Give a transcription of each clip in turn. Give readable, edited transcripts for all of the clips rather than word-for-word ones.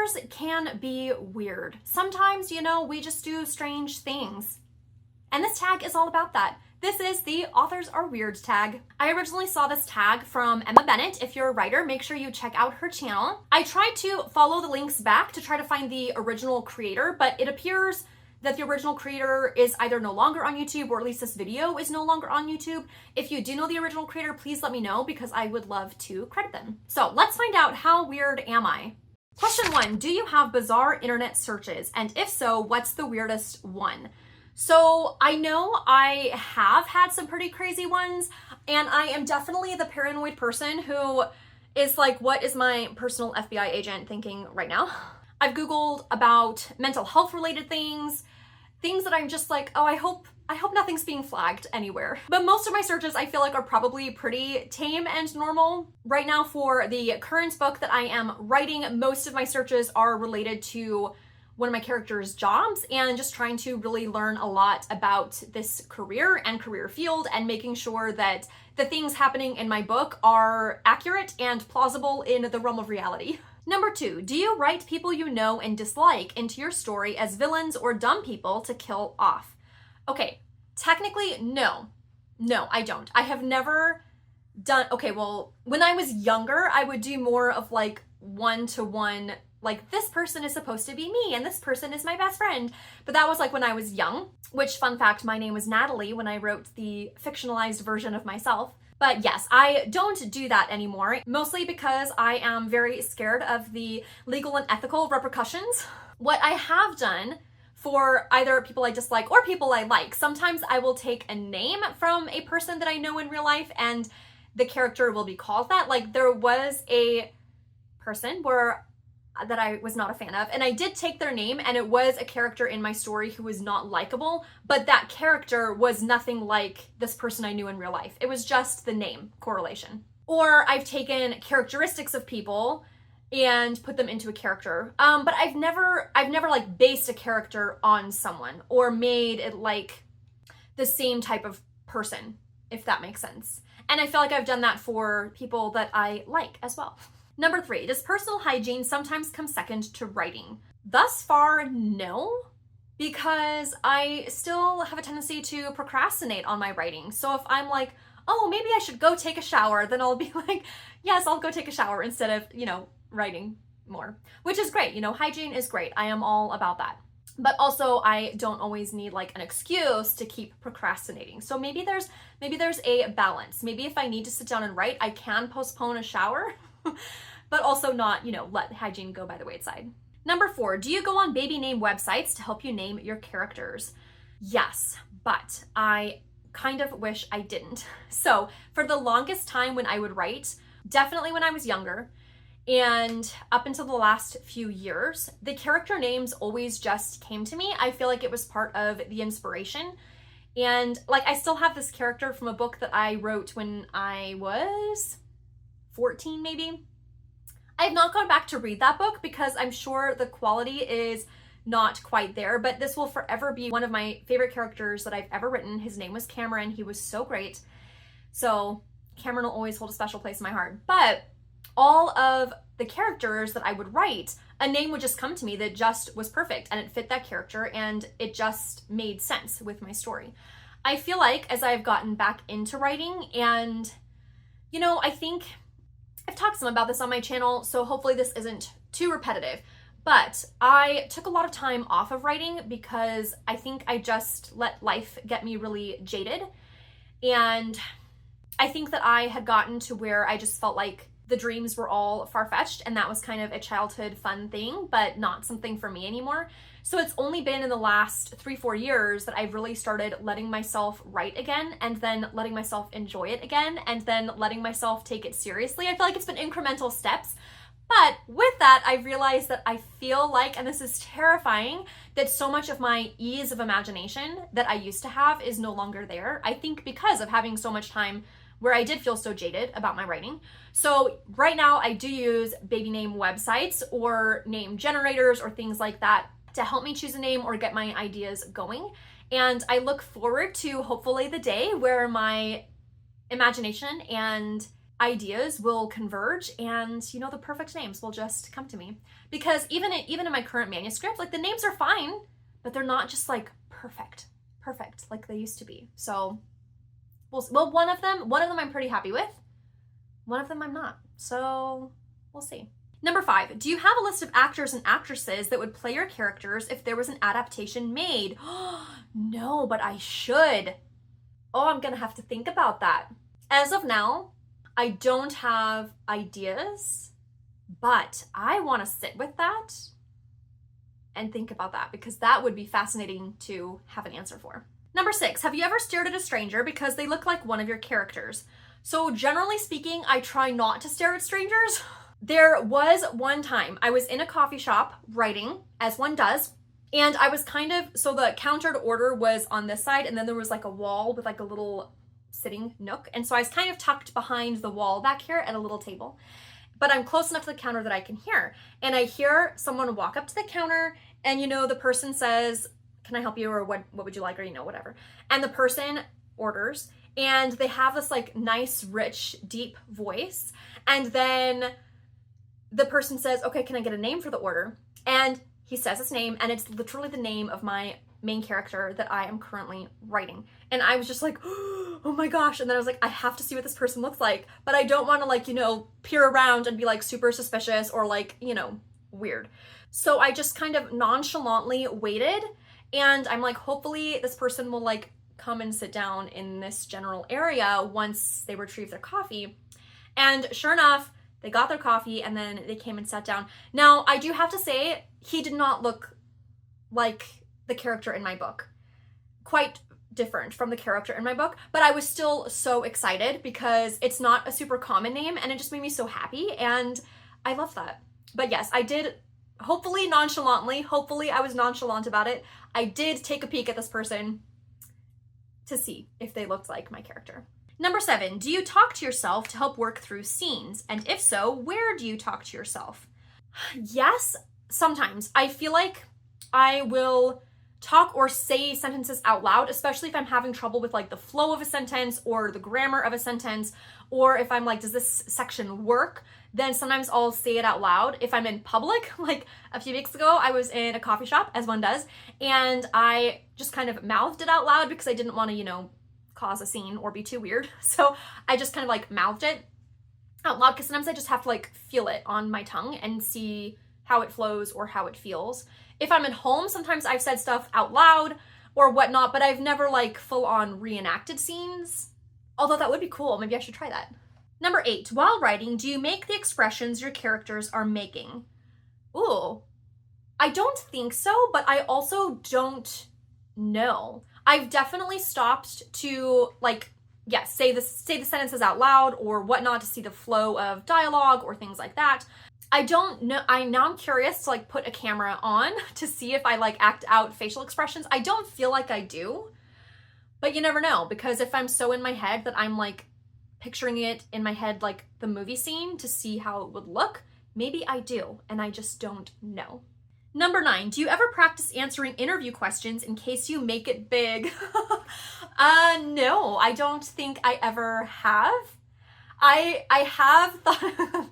authors can be weird. Sometimes, you know, we just do strange things. And this tag is all about that. This is the authors are weird tag. I originally saw this tag from Emma Bennett. If you're a writer, make sure you check out her channel. I tried to follow the links back to try to find the original creator, but it appears that the original creator is either no longer on YouTube, or at least this video is no longer on YouTube. If you do know the original creator, please let me know because I would love to credit them. So let's find out, how weird am I? Question 1, do you have bizarre internet searches? And if so, what's the weirdest one? So I know I have had some pretty crazy ones, and I am definitely the paranoid person who is like, what is my personal FBI agent thinking right now? I've Googled about mental health related things that I'm just like, oh, I hope nothing's being flagged anywhere. But most of my searches I feel like are probably pretty tame and normal. Right now for the current book that I am writing, most of my searches are related to one of my characters' jobs and just trying to really learn a lot about this career and career field and making sure that the things happening in my book are accurate and plausible in the realm of reality. Number 2, do you write people you know and dislike into your story as villains or dumb people to kill off? Okay, technically, no. No, I don't. I have never done, okay, well, when I was younger, I would do more of like one-to-one, like this person is supposed to be me and this person is my best friend. But that was like when I was young, which, fun fact, my name was Natalie when I wrote the fictionalized version of myself. But yes, I don't do that anymore, mostly because I am very scared of the legal and ethical repercussions. What I have done for either people I dislike or people I like, sometimes I will take a name from a person that I know in real life and the character will be called that. Like there was a person that I was not a fan of, and I did take their name, and it was a character in my story who was not likable, but that character was nothing like this person I knew in real life. It was just the name correlation. Or I've taken characteristics of people and put them into a character. But I've never like based a character on someone or made it like the same type of person, if that makes sense. And I feel like I've done that for people that I like as well. Number 3, does personal hygiene sometimes come second to writing? Thus far, no, because I still have a tendency to procrastinate on my writing. So if I'm like, oh, maybe I should go take a shower, then I'll be like, yes, I'll go take a shower instead of, you know, writing more, which is great. You know, hygiene is great. I am all about that. But also I don't always need like an excuse to keep procrastinating. So maybe there's a balance. Maybe if I need to sit down and write, I can postpone a shower, but also not, you know, let hygiene go by the wayside. Number 4, do you go on baby name websites to help you name your characters? Yes, but I kind of wish I didn't. So for the longest time when I would write, definitely when I was younger, and up until the last few years, the character names always just came to me. I feel like it was part of the inspiration. And like, I still have this character from a book that I wrote when I was 14, maybe. I have not gone back to read that book because I'm sure the quality is not quite there, but this will forever be one of my favorite characters that I've ever written. His name was Cameron. He was so great. So Cameron will always hold a special place in my heart. But all of the characters that I would write, a name would just come to me that just was perfect and it fit that character and it just made sense with my story. I feel like as I've gotten back into writing and, you know, I think I've talked some about this on my channel, so hopefully this isn't too repetitive, but I took a lot of time off of writing because I think I just let life get me really jaded. And I think that I had gotten to where I just felt like the dreams were all far-fetched and that was kind of a childhood fun thing, but not something for me anymore. So it's only been in the last 3-4 years that I've really started letting myself write again and then letting myself enjoy it again and then letting myself take it seriously. I feel like it's been incremental steps. But with that, I realized that I feel like, and this is terrifying, that so much of my ease of imagination that I used to have is no longer there. I think because of having so much time where I did feel so jaded about my writing. So right now I do use baby name websites or name generators or things like that to help me choose a name or get my ideas going. And I look forward to hopefully the day where my imagination and ideas will converge and, you know, the perfect names will just come to me. Because even in my current manuscript, like the names are fine, but they're not just like perfect like they used to be. So well, one of them I'm pretty happy with. One of them I'm not. So we'll see. Number 5, do you have a list of actors and actresses that would play your characters if there was an adaptation made? No, but I should. Oh, I'm gonna have to think about that. As of now, I don't have ideas, but I want to sit with that and think about that because that would be fascinating to have an answer for. Number 6, have you ever stared at a stranger because they look like one of your characters? So generally speaking, I try not to stare at strangers. There was one time I was in a coffee shop writing, as one does, and I was so the counter to order was on this side, and then there was like a wall with like a little sitting nook. And so I was kind of tucked behind the wall back here at a little table, but I'm close enough to the counter that I can hear. And I hear someone walk up to the counter and, you know, the person says, can I help you? Or what would you like? Or, you know, whatever. And the person orders and they have this like nice, rich, deep voice. And then the person says, okay, can I get a name for the order? And he says his name and it's literally the name of my main character that I am currently writing. And I was just like, oh my gosh. And then I was like, I have to see what this person looks like, but I don't want to like, you know, peer around and be like super suspicious or like, you know, weird. So I just kind of nonchalantly waited and I'm like, hopefully this person will like come and sit down in this general area once they retrieve their coffee. And sure enough, they got their coffee and then they came and sat down. Now, I do have to say, he did not look like the character in my book. Quite different from the character in my book, but I was still so excited because it's not a super common name and it just made me so happy and I love that. But yes, I did, hopefully I was nonchalant about it. I did take a peek at this person to see if they looked like my character. Number 7, do you talk to yourself to help work through scenes? And if so, where do you talk to yourself? Yes, sometimes. I feel like I will talk or say sentences out loud, especially if I'm having trouble with like the flow of a sentence or the grammar of a sentence, or if I'm like, does this section work? Then sometimes I'll say it out loud. If I'm in public, like a few weeks ago, I was in a coffee shop, as one does, and I just kind of mouthed it out loud because I didn't want to, you know, cause a scene or be too weird. So I just kind of like mouthed it out loud because sometimes I just have to like feel it on my tongue and see how it flows or how it feels. If I'm at home, sometimes I've said stuff out loud or whatnot, but I've never like full on reenacted scenes. Although that would be cool. Maybe I should try that. Number 8, while writing, do you make the expressions your characters are making? Ooh, I don't think so, but I also don't know. I've definitely stopped to like, yes, say the sentences out loud or whatnot to see the flow of dialogue or things like that. I don't know. Now I'm curious to like put a camera on to see if I like act out facial expressions. I don't feel like I do, but you never know, because if I'm so in my head that I'm like picturing it in my head like the movie scene to see how it would look, maybe I do and I just don't know. Number 9, do you ever practice answering interview questions in case you make it big? No, I don't think I ever have. I have thought,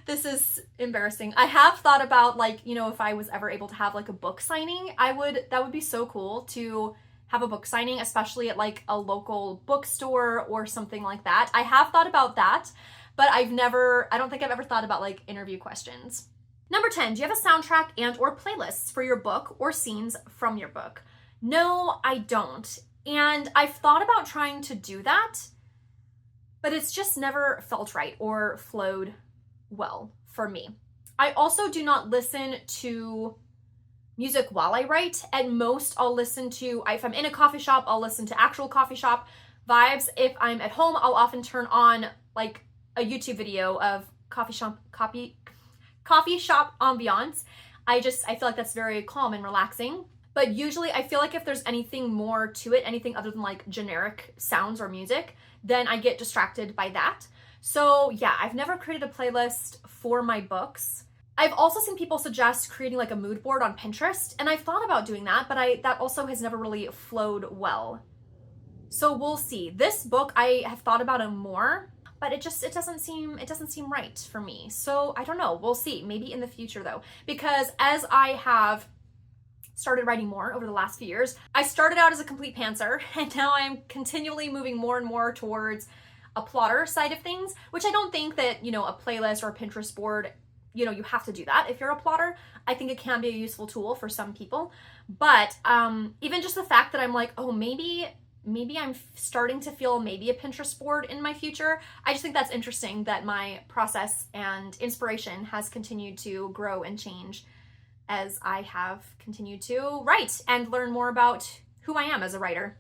this is embarrassing. I have thought about like, you know, if I was ever able to have like a book signing, that would be so cool to have a book signing, especially at like a local bookstore or something like that. I have thought about that, but I don't think I've ever thought about like interview questions. Number 10, do you have a soundtrack and or playlists for your book or scenes from your book? No, I don't. And I've thought about trying to do that, but it's just never felt right or flowed well for me. I also do not listen to music while I write. At most, I'll listen to, if I'm in a coffee shop, I'll listen to actual coffee shop vibes. If I'm at home, I'll often turn on like a YouTube video of coffee shop ambiance. I feel like that's very calm and relaxing. But usually I feel like if there's anything more to it, anything other than like generic sounds or music, then I get distracted by that. So yeah, I've never created a playlist for my books. I've also seen people suggest creating like a mood board on Pinterest, and I've thought about doing that, but that also has never really flowed well. So we'll see. This book, I have thought about it more, but it doesn't seem right for me. So I don't know, we'll see, maybe in the future though, because as I have started writing more over the last few years, I started out as a complete pantser, and now I'm continually moving more and more towards a plotter side of things, which I don't think that, you know, a playlist or a Pinterest board, you know, you have to do that if you're a plotter. I think it can be a useful tool for some people, but even just the fact that I'm like, oh, maybe I'm starting to feel maybe a Pinterest board in my future. I just think that's interesting that my process and inspiration has continued to grow and change as I have continued to write and learn more about who I am as a writer.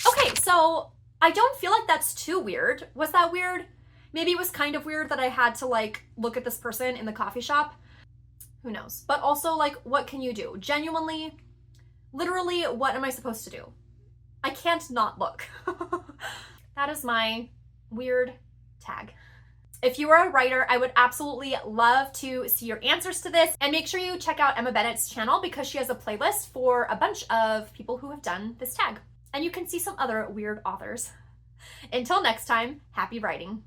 Okay, so I don't feel like that's too weird. Was that weird? Maybe it was kind of weird that I had to like look at this person in the coffee shop. Who knows? But also, like, what can you do? Genuinely, literally, what am I supposed to do? I can't not look. That is my weird tag. If you are a writer, I would absolutely love to see your answers to this, and make sure you check out Emma Bennett's channel because she has a playlist for a bunch of people who have done this tag. And you can see some other weird authors. Until next time, happy writing.